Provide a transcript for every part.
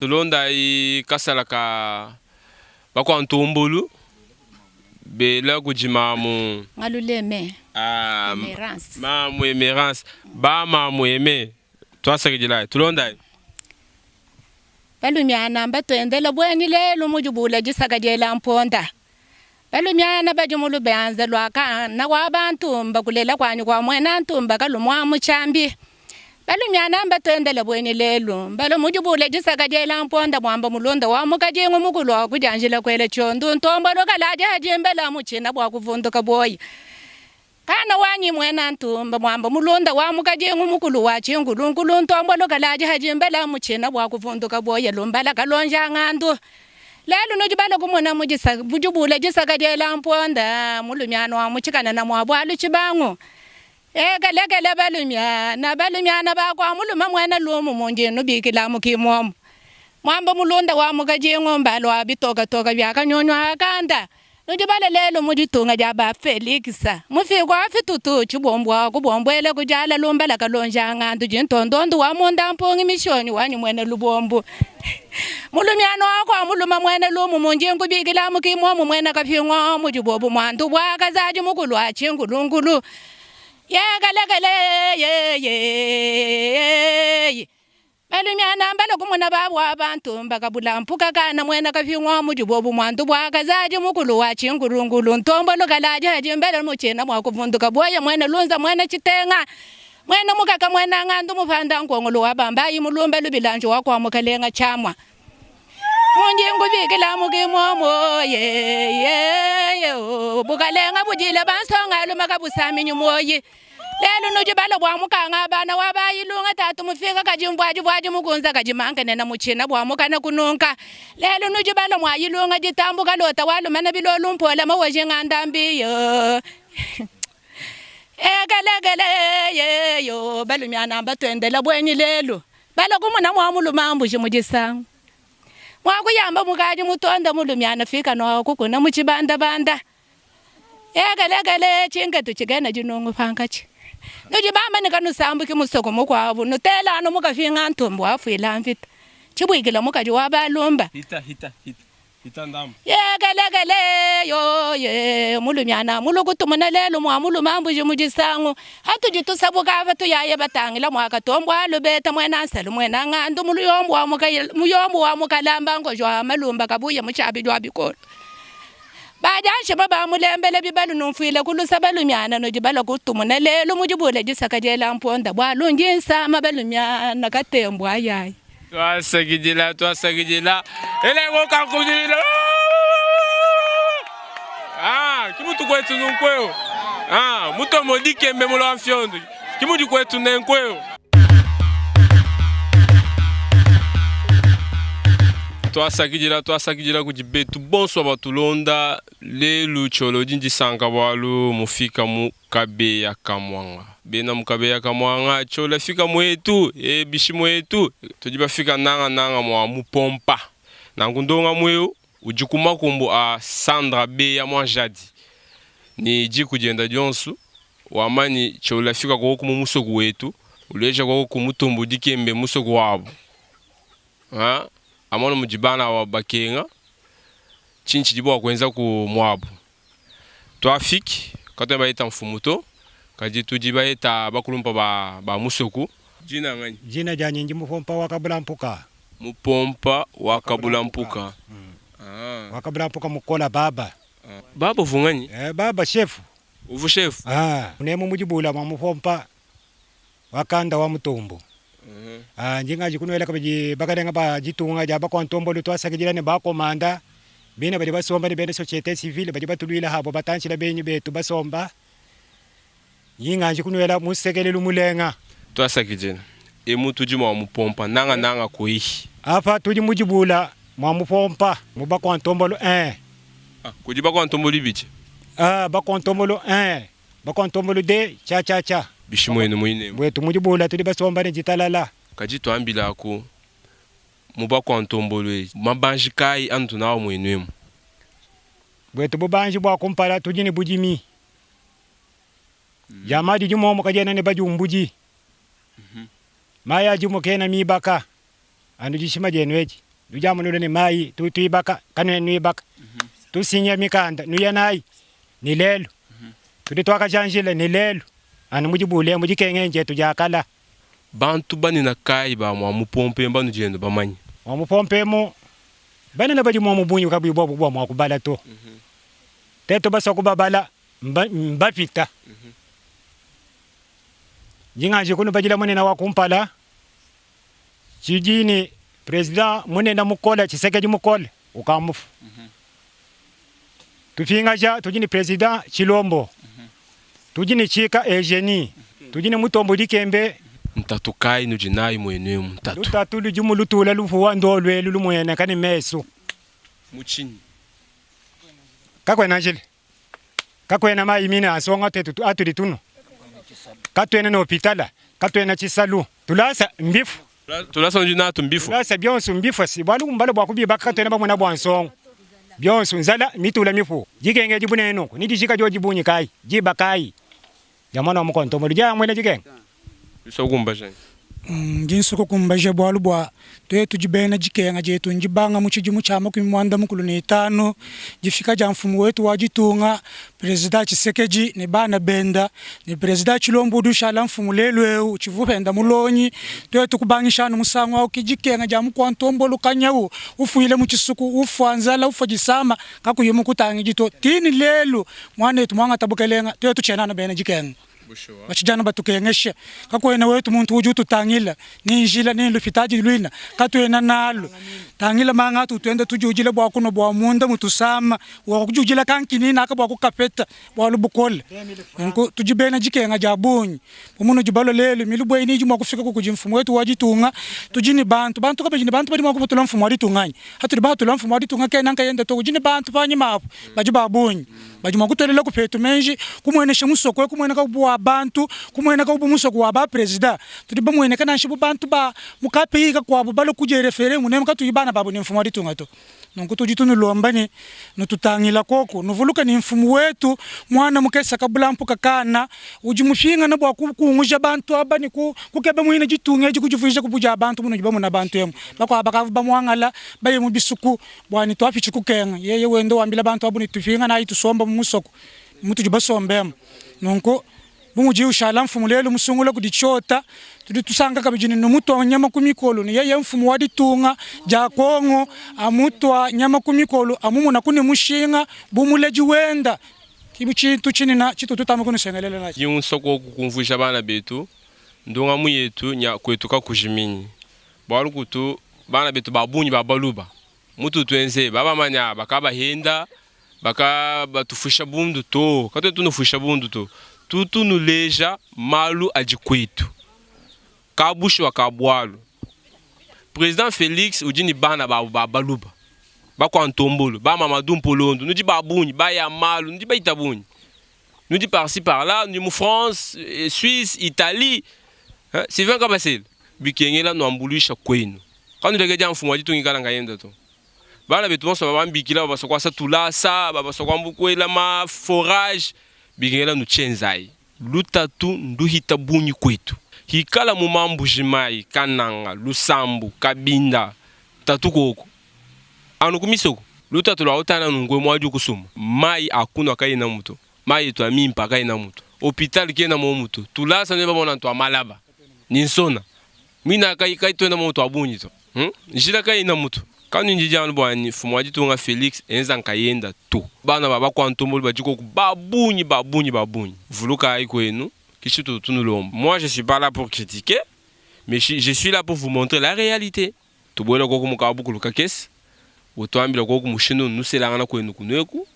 Tulonda i kasalaka bakwa ntombolu be la kujimamu ngaluleme emerance mamu emerance ba mamu eme twasakijila tulonda balumyana batwendela bweni lelo mujubula gisakajela mponda balumyana bajumulu banza lwaka na kwabantu mbakulela kwanyu kwa mwena ntumba kalumwa muchambi balumyana batwendela bweni lelo balo mujubula gisakajela mponda mwamba mulonda wa mukajengu mukulu wa kujanjila kwele chondu ntomba lokalaje hajimbela muchina bwa kuvunduka boy kana wanyi mwena ntumba mwamba mulonda wa mukajengu mukulu wa chingulu ntomba lokalaje hajimbela muchina bwa kuvunduka boy lombala kalonja ngandu lelo nojibala kumona bujubula gisakajela mponda mulumyana wa muchikana na mwabwalu chibangu galagala balumyana bakwa muluma mwena lumu munje nubikila mukimomo mwamba mulonda wa mukajengo mbalo abitoka toka byakanyonywa akanda nojibala lelo mujitunga jaba Felixa mufikwa afitutu chibombwa kubombwele kujala lombala kalonja ngandu jintondondo wa monda mpongi mishoni wanyu mwena lubombo mulumyana wakwa muluma mwena lumu munje ngubikila mukimomo mwena kafingwa mujibobu mwandu bwakazaji mukulwa chingulungulu galagala balumyana mbala kumuna babu abantu mbakabula mpuka kana mwena kafingwa mujibobu mwandu bwakazaji mukulu wa chingulungulu ntombo lokalaje hajimbela muchina mwakuvunduka boye mwena lunza mwena chitenga mwena mukaka mwena ngandu mupanda nkongolo wabamba imulumba lubilanjo wakwa mukalenga chamwa munje ngubikila mukimomo bukalenga bujila bansonga lumakabusami nyumoyi lelo nojibala bwa mukanga bana wabayilunga tatu mufika kajimbwaji bwaji mukunza kajimangane na muchina bwa mukana kununka lelo nojibala mwayilunga jitambuka lota walumana bilolu mpola mawaje ngandambiyo galagala yo balumyana batwendela bweni lelo bala kumuna mwamulumambu jimujisangu mwakuyamba mukaji mutonda mulumyana fika no kukuna muchibanda banda galagala chinga tuchigana jinongo pangachi nojibamba nikanusambu kimusoko mukwabu notela no mukafinga ntombo afwila mfita chibwikila mukaji wabalumba hita ndamu galagala yo mulumyana mulukutumuna lelo mwamulumambu jimujisangu hatujitusabuka abatu yaye batangila mwakatombwa lubeta mwena nselu mwena ngandu muyombo wa mukalamba ngojwa malumba kabuye muchabi jwa bikolo bajanshe baba mulembele bibalu numfile kulusa balumyana nojibala kutumuna lelo mujibule gisakajela mponda bwalunjinsa mabalumyana katembwa yaye twasakijila elengo kakujila kimutu kwetu nunkweo muto modikembe mulo amfyondo kimutu kwetu nenkweo twasakijila kujibetu bonso batulonda lelu cholo jinji sanga bwalu mufika mukabeya kamwanga bena mukabeya kamwanga chola fika mwetu bishi mwetu tujiba fika nanga mwa mupompa nangundonga mweo ujikuma kumbu a Sandra beya mwa jadi ni jiku jenda jonsu wamani chola fika kwa kumu musogu wetu uleja kwa kumutumbu dikembe musogu wabu amono mujibana wa bakenga chinchi jibo kwenza ku mwabu twafiki katemba ita mfumuto kaji tujiba ita bakulumpa ba musoku jina ngani jina janyinji mupompa wakabula mpuka wakabula mpuka mukola baba baba vungani baba chef uvu chef unemu mujibula mwa mupompa wakanda wa mutombo njinga jikunwela kabaji bakadenga ba jitunga jaba kwa ntombo lutwasakijila ne bakomanda bina bali basomba ne bene societe civile bali batulwila habo batanchila benyu betu basomba yinga jikunwela musekele lumulenga twasakijina emutu jima mupompa nanga kuishi apa tuji mujibula mwa mupompa muba kwa ntombo kujiba kwa ntombo libiche ba kwa ntombo ba kwa ntombo de cha bishimwene mwine bwetu mujibula tuli basomba ne jitalala kaji twambila ako muba kwa ntombolo mabanji kai antu nawo mwenwemu bwetu bubanji bwa kumpala tujini bujimi jamadi jumo kajena ne bajumbuji maya jumo kena mibaka andu jishima jenweji Lujamu nule ni mai tuibaka kanwe nuibaka. Tusinye mikanda nuyanai ni lelo. Tuditwaka chanjile ni lelo. Anu mujibule mujikenge tujakala. Bantu bani na kai ba mwa mupompe mbanu jendo bamanyi. Mwa mupompe mu bani na baji mwa mubunyu kabu ibobu bwa mwa kubala to. Teto basa kubabala mbapita. Jinga jikunu bajila munena wakumpala. Chijini president munena mukola Tshisekedi mukola ukamufu. Tufingaja tujini president Chilombo. Tujini Chika Eugenie. Tujini Mutombo Dikembe. Mtatu kai nujinai mwenye mtatu. Lutatu lujumu lutula lufuwa ndolwe lulumwene kani mesu. Muchini. Kakwe nanjili. Kakwe na maimina asonga tetu atulituno. Katwene na hopitala. Katwene chisalu. Tulasa mbifu. Tulasa njina tumbifu. Tulasa bionsu mbifu si. Walu mbala bwakubi baka katwene bamuna bwansongo. Bionsu nzala mitula mifu. Jikenge jibune enoko. Nidi jika jo jibunyi kai. Jiba kai. Jamana wamukonto mwelija mwele jikenge. Yusa kumbaje. Jinsuko kumbaje bwalu bwa. Tuye tujibena jikenga jetu njibanga muchijimu chama kumwanda mukulu ni 5 jifika ja mfumu wetu wajitunga president Tshisekedi ni bana benda ni president Chilombo dushala mfumu lelwe uchivupenda mulonyi tuye tukubangishana musangwa ukijikenga ja mukwantombo lukanyawo ufuile muchisuku ufanzala ufajisama kakuyemu kutangi jito tini lelu mwana yetu mwanga tabukelenga tuye tuchenana bena jikenga bachijana batukengesha kakwena wetu muntu ujutu tangila ni njila ni lufitaji luina katwena nalo tangila manga tutwende tujujile bwa kuno bwa munda mutusama wa kujujila kankini naka bwa kukapeta bwa lubukole nko tujibena jikenga jabunyi umuno jibalo lelo milubwe iniji mwa kufika kukujimfumu wetu wajitunga tujini bantu kabejini bantu badi mwa kuputula mfumu waditunganya hatu batula mfumu waditunganya kenanka yenda to kujini bantu panyi mapu bajibabunyi bajuma kutolela kupetu menji kumwenesha musoko kumwena ka bwa bantu kumwena ka musoko wa ba president tudiba mwene kana nshibu bantu ba mukape ka kwa balo kuje referendum ne mukatu ibana babu ni mfumu waditunga to nonko tujitunu lombani nututangila koko nuvuluka ni mfumu wetu mwana mukesa kabula mpuka kana ujimushinga na bwa kungusha bantu abani kukebe mwine jitunga jikujufisha kubuja bantu muno jibamu na bantu yemu bakwa bakava mwangala baye mubisuku bwani twafi chikukenga yeye wendo wambila bantu abuni tufinga na itusomba musoko mutu jibasombema nonko bunguji ushala mfumu lelo musungula kudichota tuditusanga kabijini nomuto nyama kumikolo ni yeye mfumu waditunga ja Kongo amutwa nyama kumikolo amumuna kuni mushinga bumuleji wenda kibuchitu chini na chitu tutama kuni sengelela na yinsoko kukumvusha bana betu ndonga muyetu nya kwetu ka kujiminyi bwalu kutu bana betu babunyi babaluba mutu twenze baba manya bakaba henda baka batufusha bundu to kato tunufusha bundu to tutu nuleja malu ajikwetu kabushi wa kabwalu president Felix ujini bana babaluba bakwa ntombolo ba Mamadou Mpolondo nous dit babunyi ba ya malu nous dit ba itabunyi nous dit par-ci par-là nous dit France Suisse Italie c'est vrai ka basel bikengela no ambulisha kwenu quand nous regarde mfumo wajitungi kala ngayenda to bana betu bonso babambikila babasokwa sa tulasa babasokwa mbukwela ma forage bikengela no chenzai lutatu nduhita bunyi kwetu hikala mumambujimai kananga lusambu kabinda tatukoko anu kumisoko lutatu lwa utana nungwe mwaju kusuma mai akuna kai na muto mai to amimpa kai na muto hospital kena mo muto tulasa ne babona to amalaba ninsona mina kai to na muto abunyi to njira kai na muto kanu njijana bwani fumwaji tunga Felix enza nkayenda to bana baba kwa ntombolo bajiko babunyi vuluka ai kwenu kishi to tunulomba. Moi je suis pas là pour critiquer mais je suis là pour vous montrer la réalité to bola ko kumukabu kuluka kesi utwambila ko kumushindu nuselanga na kwenu kuneku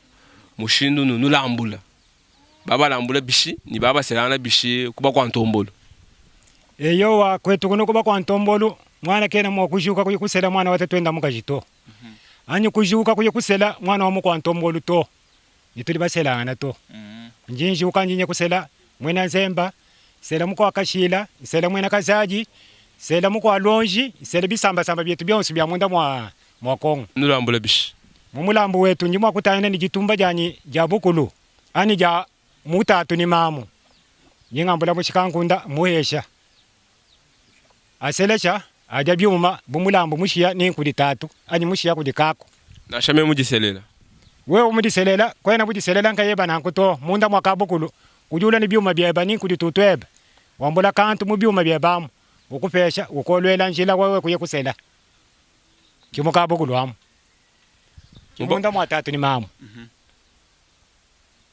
mushindu nulambula baba lambula bishi ni baba selanga bishi kuba kwa ntombolo eyo wa kwetu kuno kuba kwa ntombolo mwana kena mwa kujuka kuyikusela mwana watatwenda mukajito anyi kujuka kuyikusela mwana wa mukwa ntombolo to nituli baselanga to njinji ukanjinye kusela mwena nzemba sela mukwa kashila sela mwena kazaji sela mukwa lonji sela bisamba samba byetu byonse bya munda mwa Kongo nulambula bishi mumulambu wetu njimwa kutana ni jitumba jani jabukulu ani ja mutatu ni mamu nyingambula mushikankunda muhesha aselecha aja byuma bumulambo mushia ni kudi tatu ani mushia kudi kako na shame mujiselela wewe umudiselela kwena budiselela nkayeba nankuto munda mwakabukulu kujula ni byuma byeba ni kudi tutweba wambula kantu mu byuma byebamu ukupesha ukolwela njila wewe kuye kusela kimukabukulu amu munda mwa tatu ni mamu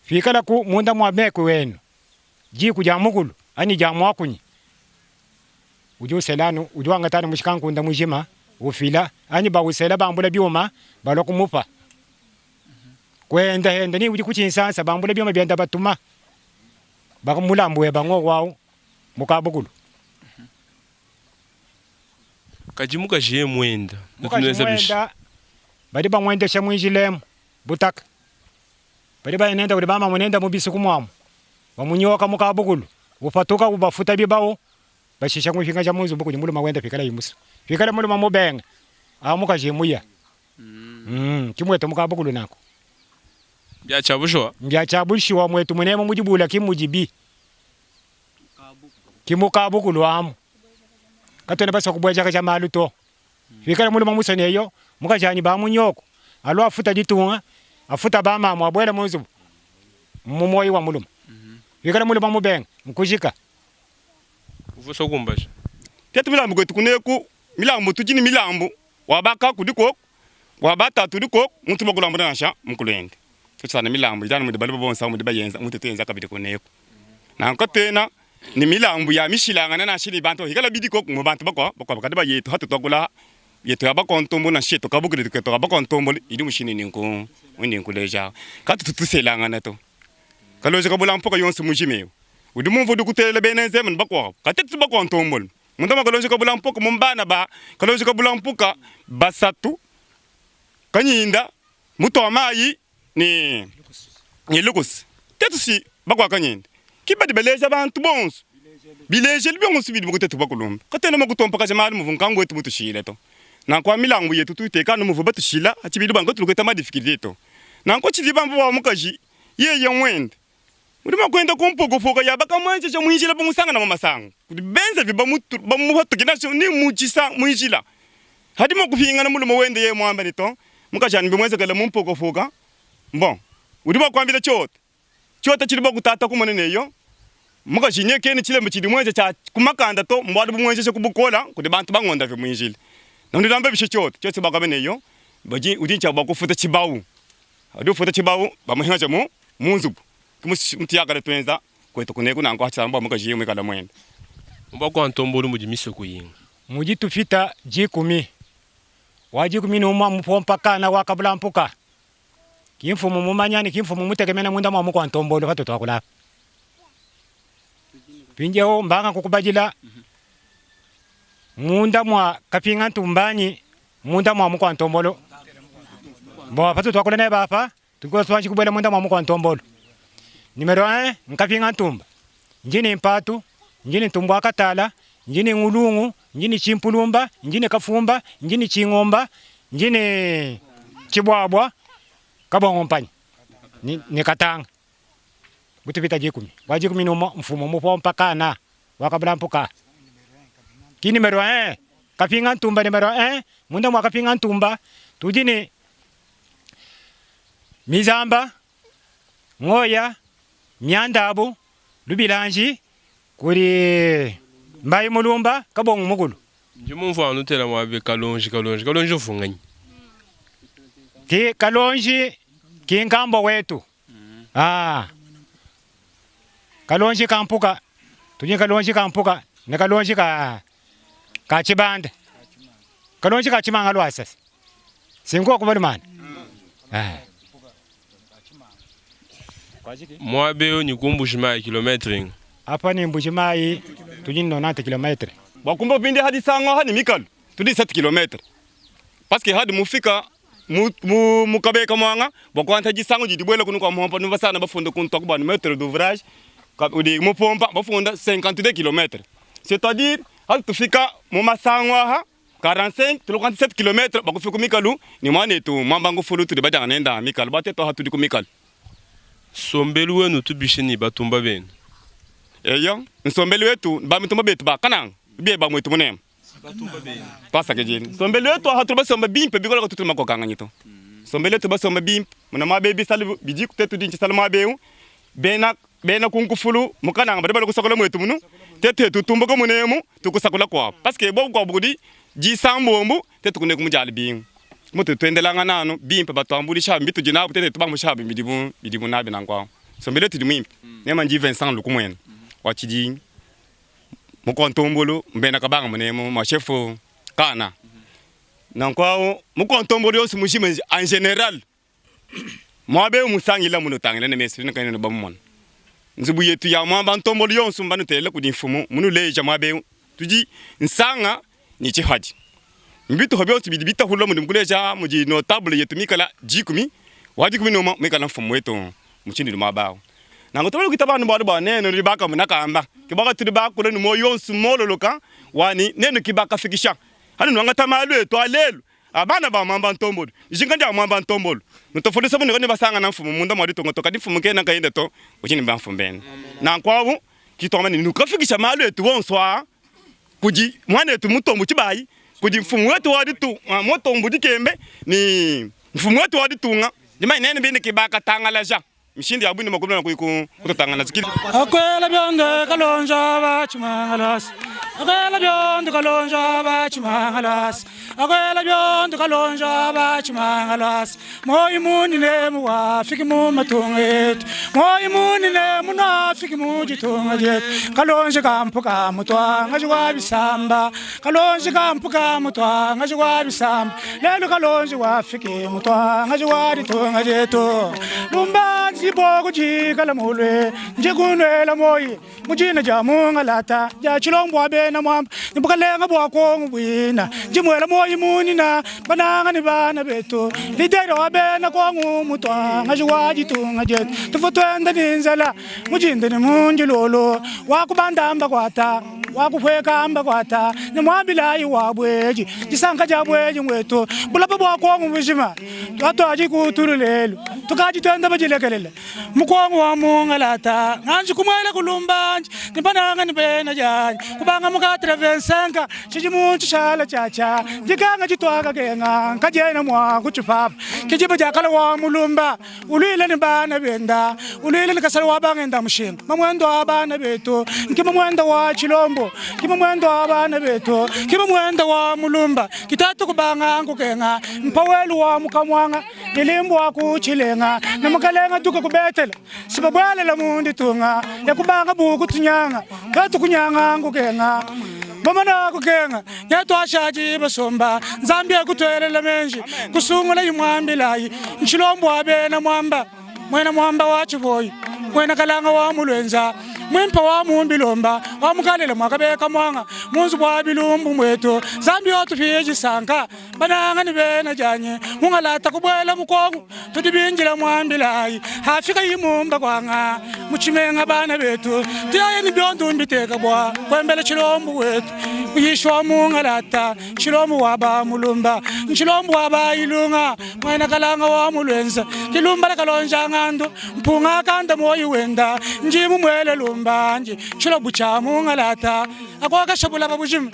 fikala ku munda mwa meko wenu ji kujamukulu ani jamwakunyi ujuselanu ujuanga tani mushikankunda mujima ufila ani bawusela bambula byuma balokumupa kwenda henda ni uji kuchinsansa bambula byuma byenda batuma bakamulambwe bango wao mukabukulu kajimuka je mwenda mwenda badi bamwendesha mwinjilemu butaka badi bayenenda uli bama munenda mubisuku mwamu bamunyoka mukabukulu ufatuka ubafuta bibawo bashisha mwifinga cha munzu buku muluma wenda fikala yimusa fikala muluma mubenga amuka jemuya kimweto mukabukulu nako mbyachabushwa mwetu munemo mujibula kimujibi kimukabukulu amu katone basa kubweja cha maluto fikala muluma musa neyo mukajani ba munyoko alo afuta ditunga afuta ba mama abwela munzu mumoyi wa muluma fikala muluma mubenga mukujika uvuso kumbasha tetu milambo kwetu kuneku milambo tujini milambo wabaka kudiko wabata tudiko muntu bakulamba nasha mukulende tutsana milambo jana mu dibali bonsa mu dibayenza muntu tenza kabidi kuneku na nkotena ni milambo ya mishilanga na shili bantu hikala bidiko mu bantu bakwa kadiba yetu hatu tokula yetu abakontombo na shito kabugire to abakontombo idi mushini ninku windi nkuleja katu tutuselanga nato kaloje kabula mpoka yonse mujimeo udi mumvo dukutele benenze mun bakwa katetu bakwa ntombol mundama kaloje kabula mpoka mumbana ba kaloje kabula mpoka basatu kanyinda muto amayi ni lukus tetu si bakwa kanyinda kibadi beleja abantu bonso bileje libonso bidi bukutetu bakulumba katena makutompa kajamali muvunkango wetu mutushile to na kwa milango yetu tuteka no muvuba tushila achibidi bango tuluketa madifikiri to na ko chidi bambo wa mukaji ye mwende Udima kwenda kumpogo foka ya baka mwanje cha mwinjila pa musanga na mamasango. Kuti benza vi ba muhoto kinasho ni muchisa mwinjila. Hadi mo kufinga na muluma wende ye mwamba nito. Muka jani bimweze kala mumpogo foka. Bon. Udima kwambila chote. Chote chili ba kutata kumonene yo. Muka jinye kene chile mchidi mweze cha kumakanda to mbwadu bimweze cha kubukola kuti bantu bangonda vi mwinjila. Na ndamba bishe chote. Chote ba kabene yo. Baji udincha ba kufuta chibawu. Hadi ufuta chibawu ba muhinga cha munzubu. Mutiagala twenza kwetu kuneko nango achamba mukajiye mwekala mwenda mbako antombolo mujimiso kuyinga mujitu fita G10 waji 10 numa mupompa kana wakabula mpuka kimfumu mumanyani kimfumu mutegemena munda mwa muko antombolo fatoto akula pinjeo mbanga kukubajila munda mwa kapinga ntumbani munda mwa muko antombolo bo fatoto akula ne bapa tuko twanji kubela munda mwa muko antombolo. Numero 1 nkapinga ntumba njini mpatu njini ntumbu akatala njini ngulungu njini chimpulumba njini kafumba njini chingomba njini chibwabwa kabongo mpanya ni katanga butupita G10 wa G10 numa mfumo mupompa kana wakabula mpuka ki numero 1 kapinga ntumba numero 1 munda mwa kapinga ntumba tujini mizamba ngoya Myandabo lubilanji kuri mbayi mulumba kabongo mugulu njumumvu anutela mwabe kalonji ufunganye ti kalonji kinkambo wetu kalonji kampuka tujye kalonji kampuka ne kalonji ka chibanda kalonji ka chimanga lwasa singo kubalimana mwabe ni kumbushima kilometri hapa ni mbushimai tujini 90 kilometre bakumba bindi hadi sango hadi mikal tudi 7 kilometre parce que hadi mufika mukabeka mwanga bakwanta gisango jidibwela kunu kwa muhompa nuba sana bafundo kunto kwa metre d'ouvrage udi mupompa bafunda 52 kilometre c'est-à-dire hadi tufika mu masango ha 45 37 kilometre bakufika mikalu ni mwane tu mambango fulu tudi badanga nenda mikal bateto hatudi ku mikal sombelu wenu tubishini batumba benu eyo nsombelu wetu ba mitumba betu ba kanang biye ba mwetu munem Twasaka jeni. Sombele yetu hatu basomba bimpe bikola kututu makokanga nyito. Sombele yetu basomba bimpe. Muna mabebi sali biji kutetu dinchi sali mabeu. Bena kunkufulu mukananga bade balo kusakula mwetu munu. Tete tutumbuko munemu tukusakula kwa. Paske bo kwa bugudi ji sambombu tete kune kumujali bingu. Mutu tuendelanga nanu bimpe batwambuli shabi bitu jinabu tete tubamu shabi bidibu nabi nangwa. Sombele yetu dimimpe. Nema nji Vincent lukumwena. Wachiji mukontombolo mbena kabanga munemu machefu kana. Nankwao mukontombolo yosu mushime en general. Mwabe musangila muno tangila ne mesri ne kanene bamon. Nzibu yetu ya mwamba ntombolo yonsu mbanu tele kudi mfumu munu leja mwabe tuji nsanga ni chihaji. Mbitu hobyosu bidibita hulo mu mkuleja muji notable yetu mikala jikumi wajikumi no mikala mfumu wetu muchindi mabao. Nango tolo kitabanu bado neno libaka munakamba kibaka tudibaka kule ni moyonsu mololoka wani neno kibaka fikisha hani nwanga tamalu to alelu abana ba mwamba ntombolo jinganja mwamba ntombolo nutofundisa bunu ngani basanga na mfumu munda mwadi tongo toka difumu kena kainde to ukini ba mfumbeni na kwawo kitoma ni nukafikisha malu etu wonswa kuji mwana etu mutombo chibayi kuji mfumu wetu wadi tu motombo dikembe ni mfumu wetu wadi tunga jima nene bindi kibaka tangalaja mshindi abuni makubula na kutotangana zikili akwela byonde kalonja bachimangalas akwela byonde kalonja bachimangalas akwela byonde kalonja bachimangalas moyi munine muwa fiki mu matunget moyi munine muna fiki mu jitunget kalonja kampuka mutwa ngajwa bisamba kalonja kampuka mutwa ngajwa bisamba lelo kalonja wa fiki mutwa ngajwa ditungeto lumba Bogo jikala mulwe njikunwela moyi mujina jamunga lata ja chilombo bena mwamba nibukalenga bwako ngwina njimwela moyi munina bananga ni bana beto lidero wabena ko ngumutwa ngajiwaji tunga jet tufotwenda ninzala mujinde ni munjilolo wakubandamba kwata wakufweka amba kwata ni mwambila yi wabweji jisanga jabweji ngweto bulapa bwako ngubishima twatwaji kutululelo tukaji twenda bajilekelele mukongo wa mungalata nganji kumwela kulumbanji nibananga nibena jani kubanga mukatra vensenga chijimunchi shala chacha jikanga jitwaga kenga kajena mwa kuchipapa kijiba jakala wa mulumba ulile nibana benda ulile nikasala wa bangenda mushinga mamwendo abana beto nkima mwenda wa chilombo kima mwendo abana beto kima mwenda wa mulumba kitatu kubanga ngokenga mpawelu wa mukamwanga nilimbo wa kuchilenga namakalenga tuka kubetela sibabwala la mundi tunga yakubanga buku tunyanga katu kunyanga ngokenga mama na kukenga nyato ashaji basomba zambia kutwelela menji kusungula yimwambilayi nchilombo abena mwamba mwena mwamba wachiboyi mwena kalanga wa mulwenza mwimpa wa mumbilomba wa mukalela mwakabeka mwanga munzu bwa bilumbu mweto zambi yotu fiji sanka bananga ni bena janye mungalata kubwela mukongo tudibinjila mwambilayi hafika yimumba kwanga muchimenga bana betu tiyaye ni byondo mbiteka bwa kwembele chilombu wetu yishwa mungalata chilombu waba mulumba chilombu waba ilunga mwena kalanga wa mulwenza kilumba kalonja ngando mpunga kanda moyi wenda njimu mwele mbanje chilobu cha mungalata akwaka shabula babujim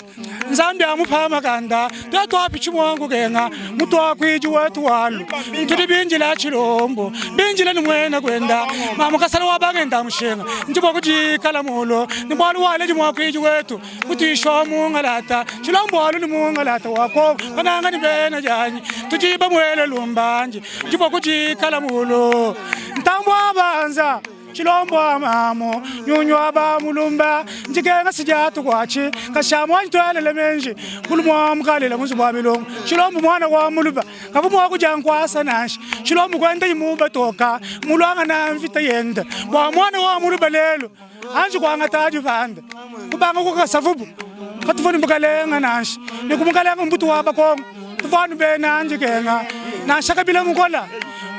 nzambi amupama kanda tatwapi chimwangu kenga mutwa kwiji wetu walu tudibinjila chilombo binjila ni mwena kwenda mama kasala wabagenda mushenga njibo kujikala mulo nimbalu wale jimwa kwiji wetu mutisho mungalata chilombo walu ni mungalata wako bananga ni bena janyi tujiba mwele lumbanje njibo kujikala mulo ntambwa banza chilombo amamo nyunywa ba mulumba njikenga sijatu kwachi kashamwa ntwele menji mulumwa mkalela muzubwa bilongo chilombo mwana wa mulumba kavumwa kujangwa sanashi chilombo kwenda imuba toka mulwanga na mvita yenda wa mwana wa mulumba lelo anji kwanga taju vanda kubanga kukasavubu katufoni mkalenga nashi nikumkalenga mbutu wa bakongo tufanu bena njikenga na shakabila mukola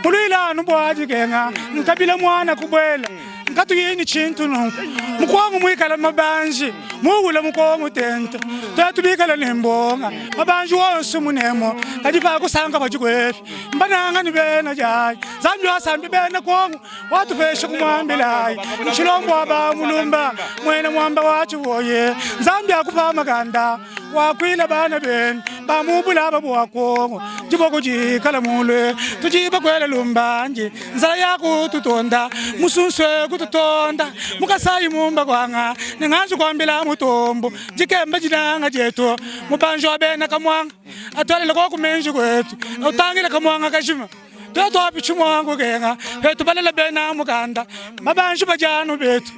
mulwila nubwaji kenga nkabila mwana kubwela nkatu yini chintu nonku mukwangu mwikala mabanji muwula mukongo tenta tuyatubikala nembonga mabanji wonsu munemo kadipa kusanga bajikwefi mbananga ni bena jayi zambi wasambi bena kongo watupeshe kumwambilayi nchilombo waba mulumba mwene mwamba wachi woye zambi akupa maganda wakwila bana ben bamubula babwa kongo jiboko jikala mule tujiba kwele lumbanje nzala yako tutonda musunswe kututonda mukasayi mumba kwanga ninganzu kwambila mutombo jikemba jinanga jeto mubanjo bena kamwanga atwale lako kumenji kwetu utangile kamwanga kashima Teto apichumwangu genga, hetu balela bena muganda, mabanju bajanu betu,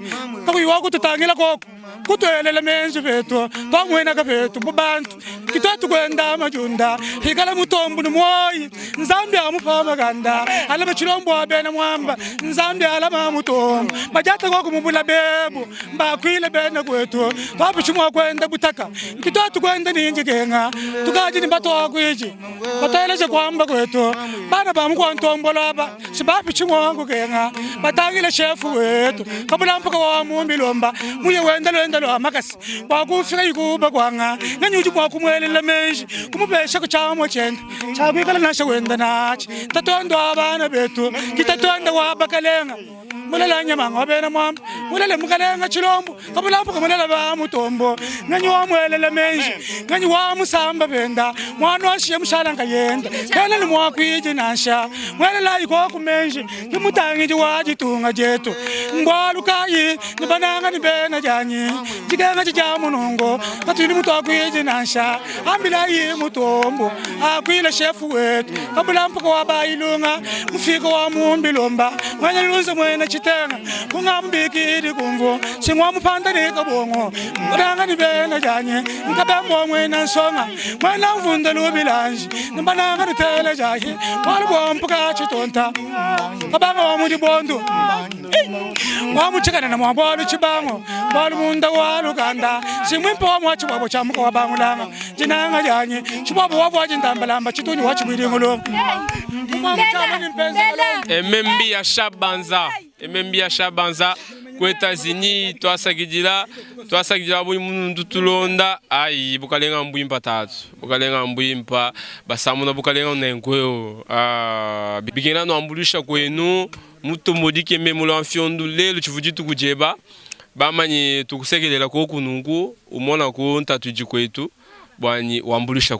takuiwa kututangila koko, kutuelele menju betu, pamwena ka betu, mubantu, kitetu kwenda majunda, hikala mutombu numoi, nzambi amupama ganda, alama chilombo abena mwamba, nzambi alama mutombu, majata koko mubula bebu, mbakwile bena kwetu, apichumwa kwenda butaka, kitetu kwenda ninji genga, tukaji ni bato wakwiji, bataeleje kwamba kwetu, bana bamu Ntombolaba sibapi chimwangu genga batangile chef wetu kabula mpaka wa mumbilomba muye wenda lo makasi bakufika ikuba kwanga nganyuji kwa kumwelela menji kumubesha kuchamo chenda chakwikala nasha wenda nachi tatondo abana betu kitatonda wa bakalenga mulela nyamanga wabena mwamba mulela mukalenga chilombo kabula mpaka mulela ba mutombo nganyu wa mwelela menji nganyu wa musamba benda mwana washiye mushalanga yenda kana ni mwakwije nasha mwelela iko kumenji kimutangi waji tunga jetu ngwalu kayi ni bananga ni bena janyi jigenga jija munongo katuni mutu akwije nasha ambila yi mutombo akwile chef wetu kabula mpaka wabailunga mufika wa mumbilomba mwanya lunze mwena chitenga kungambikiri kumvo singwa mupanda ni kabongo bananga ni bena janyi nkabembo mwena nsonga mwena mvunda lubilanji ni bananga ni tele jahi walbo mpaka chitonta kabanga wa mudi bondo wa muchikana na mwabalo chibango balu munda walu ganda simwimpo wa mwachi wabo chamuko wa bangulanga jinanga janyi chibabo wabo wajindambalamba chituni wachi mwilingolo emembi ya shabanza ku Etats-Unis twasagidila buli mundu tulonda ayi bukalenga mbwimpa tatu bukalenga mbwimpa basamuna bukalenga nenkweo bigena no ambulisha kwenu mutombo dikeme mulo mfiondu lelo chivudi tukujeba bamanyi tukusekelela ko kunungu umona ko ntatu jikwetu bwani wambulisha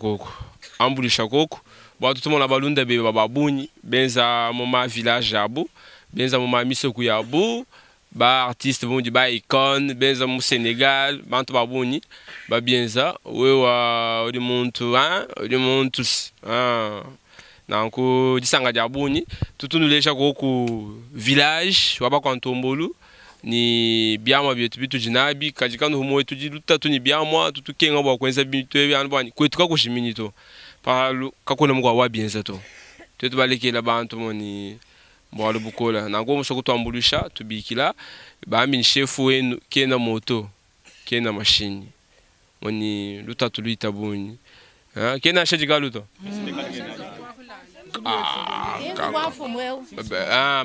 koko bwatu tumona balunda be bababunyi benza moma village abu benza moma misoku yabu ba artiste bondi ba icon benza mu Senegal bantu babunyi ba bienza wewa odi muntu nanko disanga jabunyi tutunulesha ku village waba kwa Ntombolu ni biamwa byetu bitu jinabi kajikano humo wetu dilutatu ni biamwa tutukenga bwa kwenza bitu ebyantu bani kwetu kakushimini to palu kakona mugwa wa bienza to tetu balekela bantu moni mbwalo bukola nango musoko twambulisha tubikila bambi ni chef wenu kena moto kena machine moni lutatu luita buni kena shajiga luto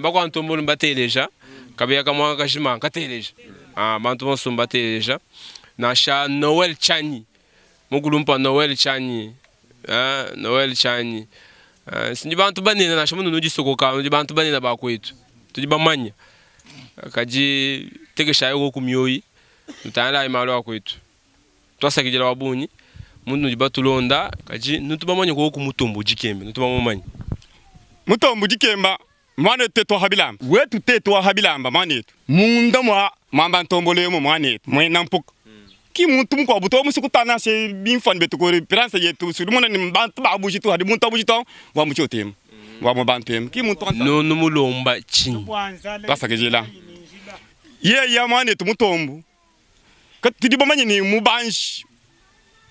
bakwa Ntombolu mbateleja kabeya kamwa kashima kateleja bantu mosomba teleja na sha Noel Chani mugulumpa Noel Chani sinji bantu banena na shamuno nujisoko ka nji bantu banena bakwetu tujibamanya kaji tegesha yo kumyoyi mutanda imalo akwetu twasakijela wabunyi mundu njibatulonda kaji nutubamanya ko kumutombo jikembe nutubamanya mutombo jikemba mwane teto habilamba wetu teto habilamba manetu munda mwa mamba Ntombolo mo manetu mwena mpuk ki muntu mko buto musikutana se binfan betu ko reference yetu sulumona ni bantu babuji to hadi muntu abuji to wa muchotem wa mo bantem ki muntu no mulomba chini basakejela ye ya manetu mutombo katidi bamanye ni mubanshi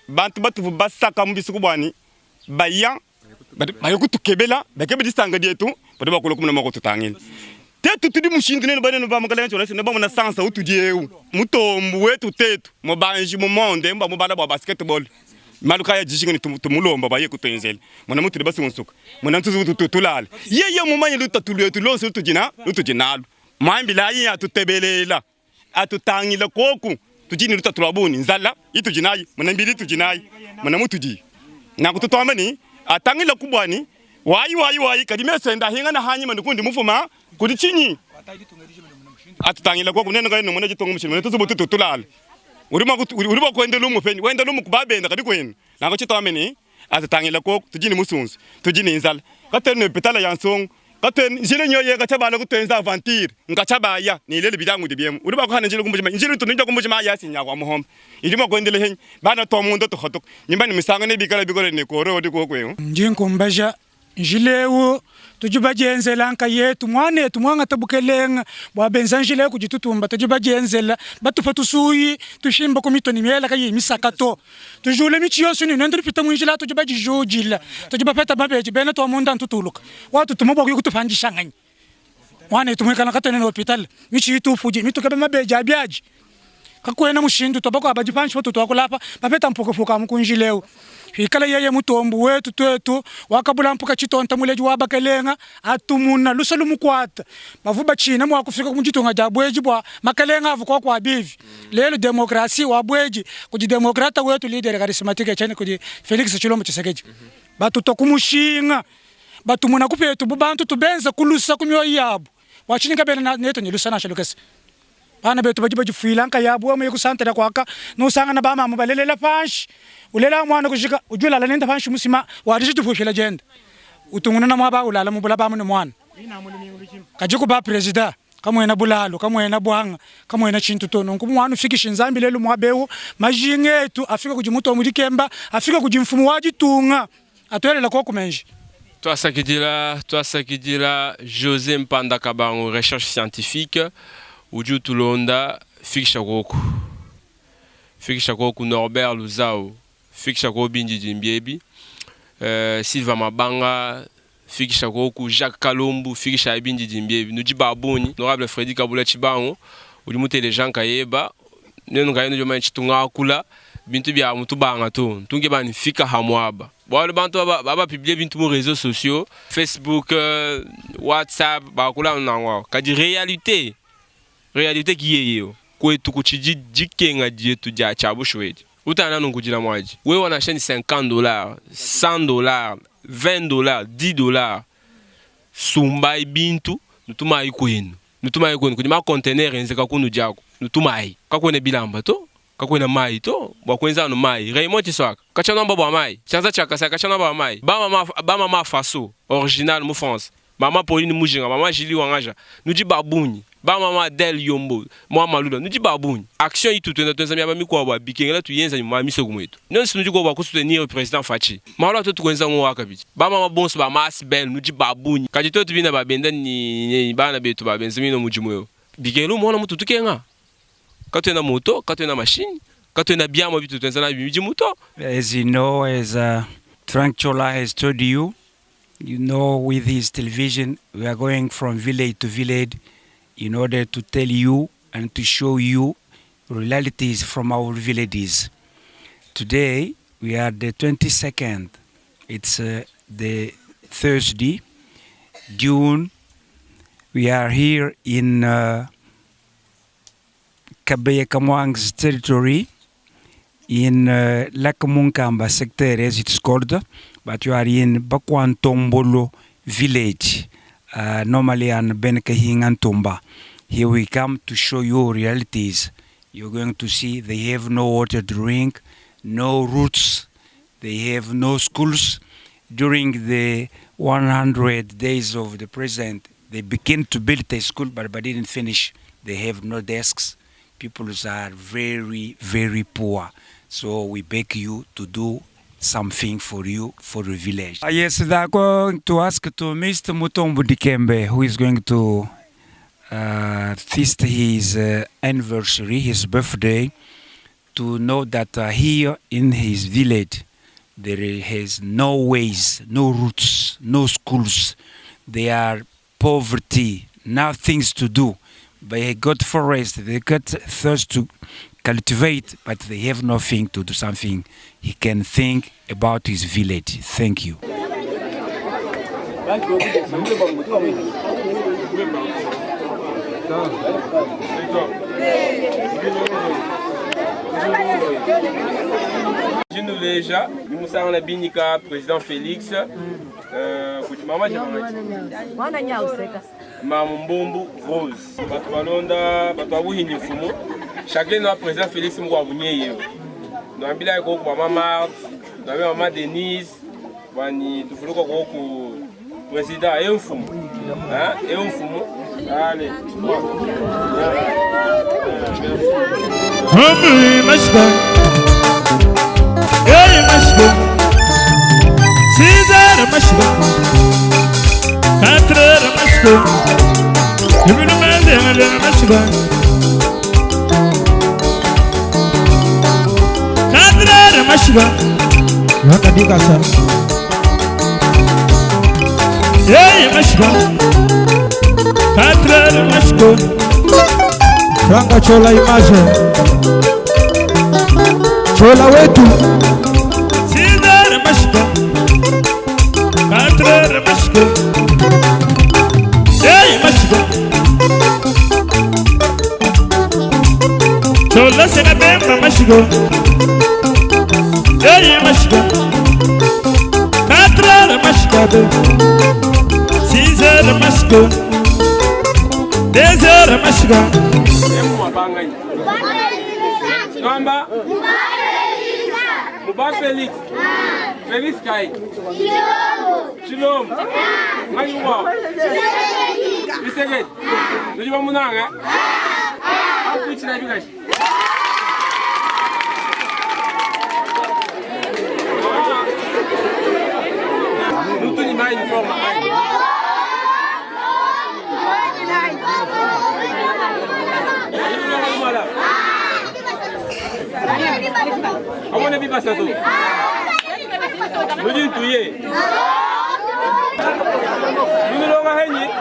bantu batu basaka mubisiku bwani baya bayokutukebela bakebe disanga dietu bade bakolo kumna mako tutangeni tetu tudi mushindu ne bane no bamakalenga chola se ne bamona sansa utujeu mutombo wetu tetu mo banji mo monde mba mo bala ba basketball maluka ya jishinga ni tumulomba baye kutenzela mona mutu basi wonsuka mona ntuzu tutulala ye mo manye lutatulu yetu lonse lutujinalo mambi la yi atutebelela atutangila koku tujini lutatulabuni nzala itujinayi mona mbili tujinayi mona mutuji na kututwamani atangila kubwani wayi kadime senda hinga na hanyi mandukundi mufuma kudi chinyi atutangila kwa kunene ngayino mona jitongo mushini tuzubu tutulala urimo kwende lumu peni wende lumu kubabenda kadi kwenu nango chito ameni atatangela ko tujini musunzu tujini inzala katene petala yansong katene jile nyoye gachabala kutenza aventure ngachabaya ni lele bidangu dibyemu urimo ko hanjile kumbujima injile tunija kumbujima yasi nyakwa muhombe irimo kwendele hen bana to mundo to khotok nyimbani misango ne bikala bikole ne koro odi ko kwenu njinkumbaja njilewo tujibajenzela nka yetu mwane tumwanga tabukelenga bwabenza njile kujitutumba tujibajenzela batufa tusuyi tushimba kumitoni miela kayi misakato tujule michiyosu ni nendri pita mwinjila tujibajijojila tujibapeta babeji bena to munda ntutuluka watu tumobo kutufanjisha ngani mwane tumwekana katene no hospital michitu fuji mitukabe mabeji abyaji kakwena mushindu tobako abajipanchi watu twakulapa bapeta mpokofuka mkunjilewo hikala yeye mutombu wetu twetu wakabula mpuka chitonta muleji wabakelenga atumuna luselu mukwata mavuba china mwakufika kumjitonga jabweji bwa makelenga avuko kwa bivi lelo demokrasi wabweji kuji demokrata wetu leader charismatique chene kuji Felix Tshilombo Tshisekedi batu tokumushinga batumuna kupetu bubantu tubenza kulusa kumyoyi yabo wachininga bena neto nilusana shalukese bana betu bajifuilanka yabo wamwe kusantera kwaka no sanga na bama mubalela fanshi ulela mwana kushika ujula la nenda fanshi musima wadishi tufushela jenda utunguna na mwaba ulala mubula bamu ne mwana kajiku ba president kamwena bulalo kamwena bwanga kamwena chintu tono nkumwana ufikisha nzambi lelo mwabewu majingetu afika kujimuto omudikemba afika kujimfumu wajitunga atwelela ko kumenji twasakidila José Mpanda Kabango recherche scientifique uju tulonda fikisha koku Norbert Luzao fikisha ko Bindi Dimbiebi Silva Mabanga fikisha koku Jacques Kalombu fikisha Bindi Dimbiebi nuji babuni honorable Freddy Kabula Chibango uli mutele Jean Kayeba nenu kayeno joma chitunga kula bintu bya mutu banga to tunge bani fika hamwaba bwalo bantu baba publier bintu mo réseaux sociaux Facebook WhatsApp ba kula nangwa kadi réalité qui est yo kwetu kuchiji jikenga dietu ja chabushweji utana nungujila mwaji we wanasheni $50 $100 $20 $10 sumbai bintu nutumai kwenu kujima container nzeka kunu jako nutumai kakwene bilamba to kakwena mai to bwakwenza no mai Raymond Tswaka kachana mbabo mai chanza chaka sa kachana mbabo mai ba mama faso original mu France mama Pauline Mujinga mama Jili Wangaja nuji babuni ba mama Del Yombo mwa malula nuji babuni action itu twenda miaba mikwa ba bikengela tuyenza nyuma miso kumwetu non sinuji ko ba soutenir president Fachi mala to tukwenza ngwa kabiti ba mama bonso ba mas bel nuji babuni kaji to tubina ba benda ni bana betu ba benzimino mujimwe bikelu mwana mutu tukenga katena moto katena machine katena biamo bitu twenza na bimiji moto. As you know, as Frank Chola has told you, you know, with his television, we are going from village to village in order to tell you and to show you realities from our villages. Today, we are the 22nd. It's the Thursday, June. We are here in Kabeya Kamwang's territory, in Lakamunkamba sector as it's called, but you are in Bakwantombolo village, normally on Benkahingantumba. Here we come to show you realities. You're going to see they have no water to drink, no roads, they have no schools. During the 100 days of the president, they began to build a school, but didn't finish. They have no desks. People are very, very poor. So we beg you to do something for you, for the village. Yes, they're going to ask to Mr. Mutombo Dikembe, who is going to feast his anniversary, his birthday, to know that here in his village, there is no ways, no routes, no schools. There are poverty, nothing to do. They got forest, they got thirst to cultivate, but they have nothing to do something. He can think about his village. Thank you. Jinuleja, Musa na binika président Félix. Mama Mama Mbombo Rose. Batwalonda batwabuhinyi fumu. chacun notre président Félix Mouabounié. Nous avons bien maman Marthe, nous avons maman Denise, nous avons président et un fou. Et un fou. Allez. Franga chola image chola wetu Sidere mashika Katre mashika Hey mashika Chola sena bemba mashika Hey mashika Katre mashika Sidere mashika Desere mashika Namba Muba Félix Félix Kai Chilom Mayuwa Biseged Nujiba Munanga Akuchi na Bigash Nutu ni mai ni forma I want to be Basato. Would you do it? You no longer hang it?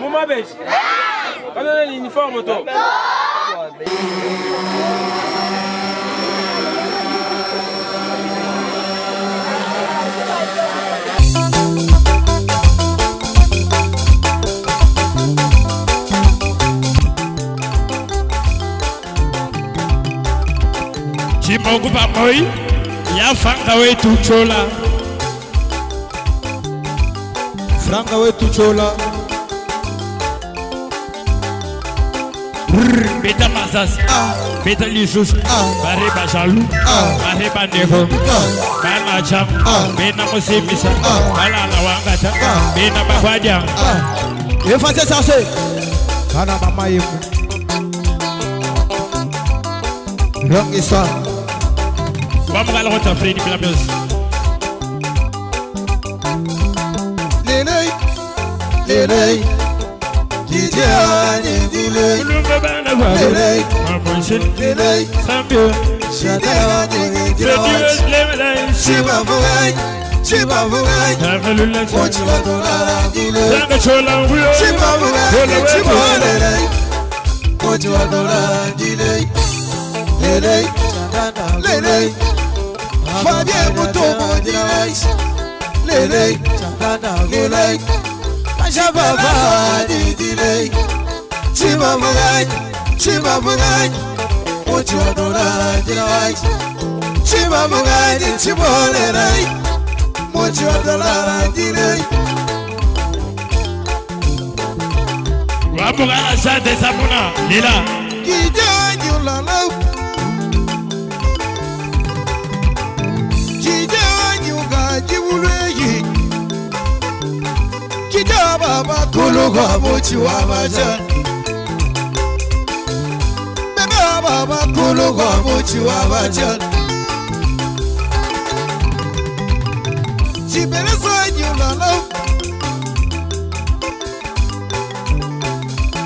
Mama Besh. I don't know in form at all. Chimogu Pamoi, ya Franga wetu chola. Franga wetu chola. Beta Mazas, Beta Lisus, Bareba Jalou, Bareba Nego, Bana Cham, Bena Mosimisa, Bala Wangata, Bena Bagwadia. Il faut faire ça, c'est. Bana Mama Yemu. Longue histoire. Vamos à la route à Freddy Blamios. Lélé, Lélé, Didier, Lélé, Lélé, Lélé, Sambio, Chadera, Lélé, Chiba Bouraï, Chiba Bouraï, Mochiba Dolara, Lélé, Chiba Bouraï, Chiba Lélé, Mochiba Dolara, Lélé, Lélé, Lélé, Fabien Moutomo, Lélé, Lélé, Majababa, Lélé, Chiba Bouraï, Chiba Bouraï, Mochiba Dolara, Lélé, Chiba Bouraï, Chiba Lélé, Mochiba Dolara, Lélé. Vamos à la salle des Samuna, Lila. Baba kuluga mochi wa baja Baba baba kuluga mochi wa baja Chibele sanyu lala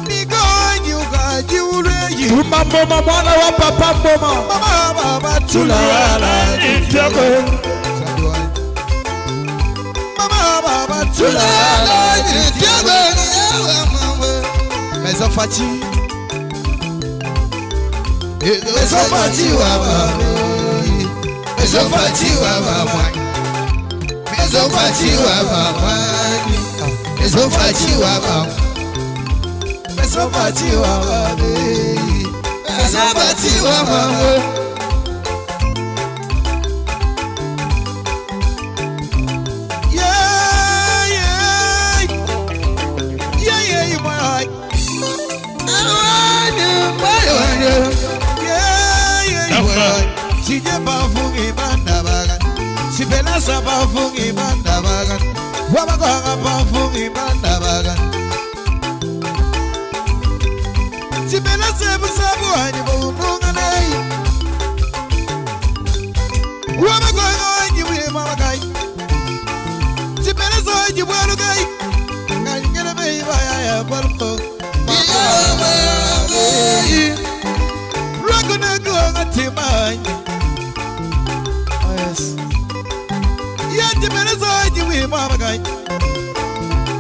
Nigo nyuga jiureyi Mambo mwana wa papa mboma Baba baba tulala Nitiago Baba tulala Nitiago Maison Fati Maison Fati wa baba Maison Fati wa baba Maison Fati wa baba Maison Fati wa baba Maison Fati wa baba Maison Fati wa baba Sibeleza bafungi bandabagan Wabakwanga bafungi bandabagan Sibeleza busabu hani bubunga nei Wabakwanga hani bubunga Sibeleza hani bubunga Ngangere meiba ya balko Rakuna kuanga timani Yes Yanti Sibeleza hani bubunga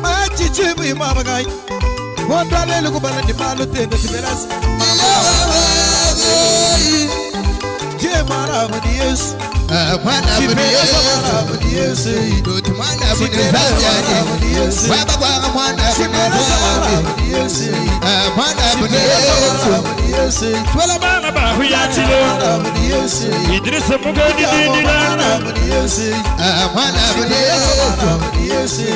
Machichi bubunga Wanda le kubana ni malu tende Sibeleza Je mara mudi Yesu Mwana mudi Yesu mudi Yesu Doti mwana mudi Yesu Baba kwa mwana mudi Yesu Mwana mudi Yesu Twala bana ba huyatilo mudi Yesu Idrisa mugani dindilana mudi Yesu Mwana mudi Yesu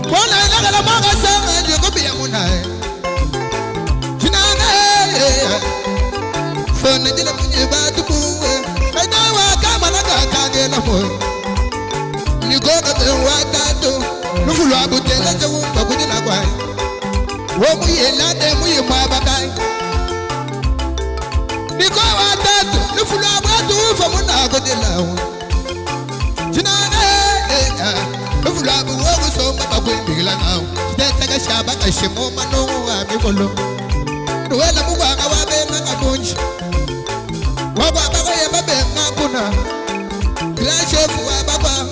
Bona ngala manga sanga nje kopia munae Chinana Fone dile munye batu buwe Kadawa kama nakakage na moyo Nikoka tewa tato Nufulu abutela tewumba kudila kwai Womu yelade muye mwabakai Nikowa tato Nufulu abatu ufa muna kudila Chinana Nufulabu wogu somba bakwembigila nao Tetaka shaba kashimo manungu wa mikolo Nuwela mugwanga wabenga ngabunji Wababa yeba benga kuna Grand chef wababa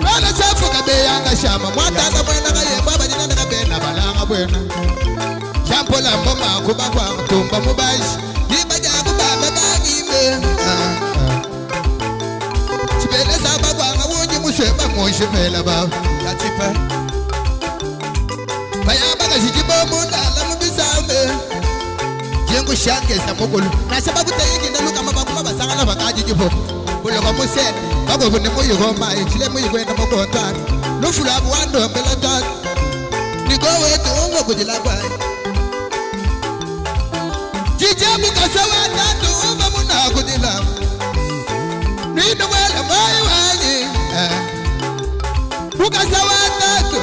Wala chefu kabeyanga shama Mwataka mwena kayeba bajina nakabena balanga bwena Champola mboma kubakwa tumba mubashi Nibaja kubaba kagime Sibeleza bagwanga wunji musweba mwishe mela baba Yatipa Bayaba kashijibo mundala mubisame Jengu shange sa mugulu Nasaba kutayiki ndaluka mabakuma basangana bakaji jibo Buloka musene Bago kune muyu goma Chile muyu kwenda mukontana Nufulabu wando mbela tatu Niko wetu ungo kujila kwa Jijabu kasawa tatu Uba muna kujila Nino wala mai wanyi Ukasawa tatu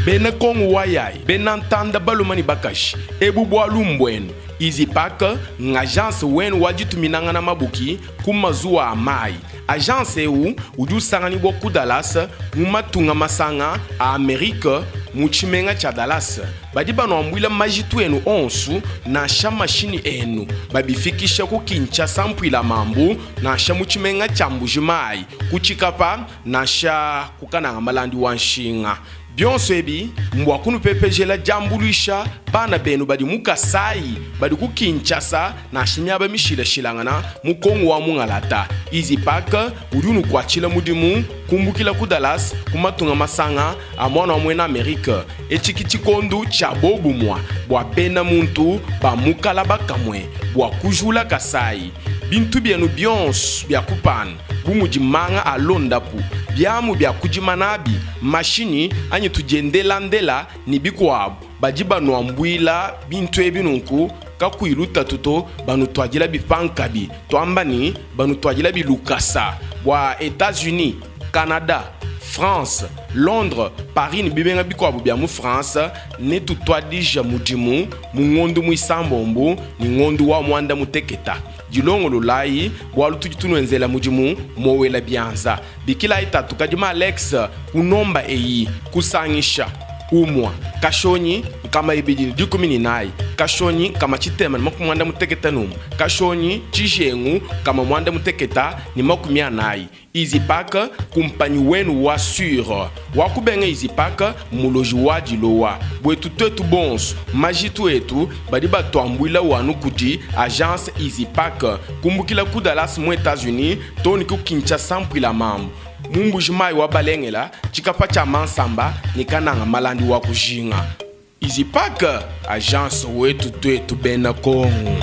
Bena kongo wayai, bena ntanda balumani bakashi, ebu boalu mbwenu. Easy Pack, agence wen wajitu minangana mabuki, kumazuwa amai. Agence eu, uju sangani boku Dallas, mumatunga masanga, a Amerika, muchimenga cha Dallas. Badi bano ambwila majitu enu onsu, na sha mashini enu. Babifikisha kukincha sampwila mambu, na sha muchimenga cha mbujimai. Kuchikapa, na sha kukana malandi wanshinga. Bionso ebi, mwakunu pepejela jambuluisha, bana benu badi mukasai, badi kukinchasa, na shimyaba mishila shilangana, mukongo wa mungalata. Easy Pack, udunu kwa chila mudimu, kumbukila ku Dallas, kumatunga masanga, amwana mwena Amerika. Echikichikondu cha bobu mwa, bwa bena muntu, ba mukala bakamwe, bwa kujula kasai. Bintu bienu bionso, bia kupana, bumujimanga alondapu. Biamu bia kujimanabi, mashini anyi tujendelandela ni bikwabu. Bajiba nuambwila bintu ebinunku, kakuiluta tuto, banu tuajila bipankabi. Tuambani, banu tuajila bilukasa. Wa États-Unis, Canada, France, Londres, Paris ni bibenga bikwabu bia mu France, ne tutuadija mudimu, mungondu muisambombu, ni ngondu wa mwanda muteketa. Jilongo lulai, walu tujitunu enzela mujimu, mwela bianza. Bikila itatu kajima Alex, kunomba eyi, kusangisha, umwa. Kashonyi, kama ibidili dikumini nai. Kashonyi, kama chitema ni maku mwanda muteketa numu. Kashonyi, chijengu, kama mwanda muteketa ni maku mia nai. Easy Pack, kumpanyi wenu wa sur. Wakubenge Easy Pack, muloji wajilowa. Bwetu tetu bons, majitu etu, badiba tuambwila wanu kuji, agence Easy Pack. Kumbukila ku Dallas mu États-Unis, toni ku Kinshasa mpwila mambu. Mumbujimai wa balengela, chikapa cha mansamba, nikananga malandi wa kujinga. Easy Pack, agence wetu tetu bena kongo.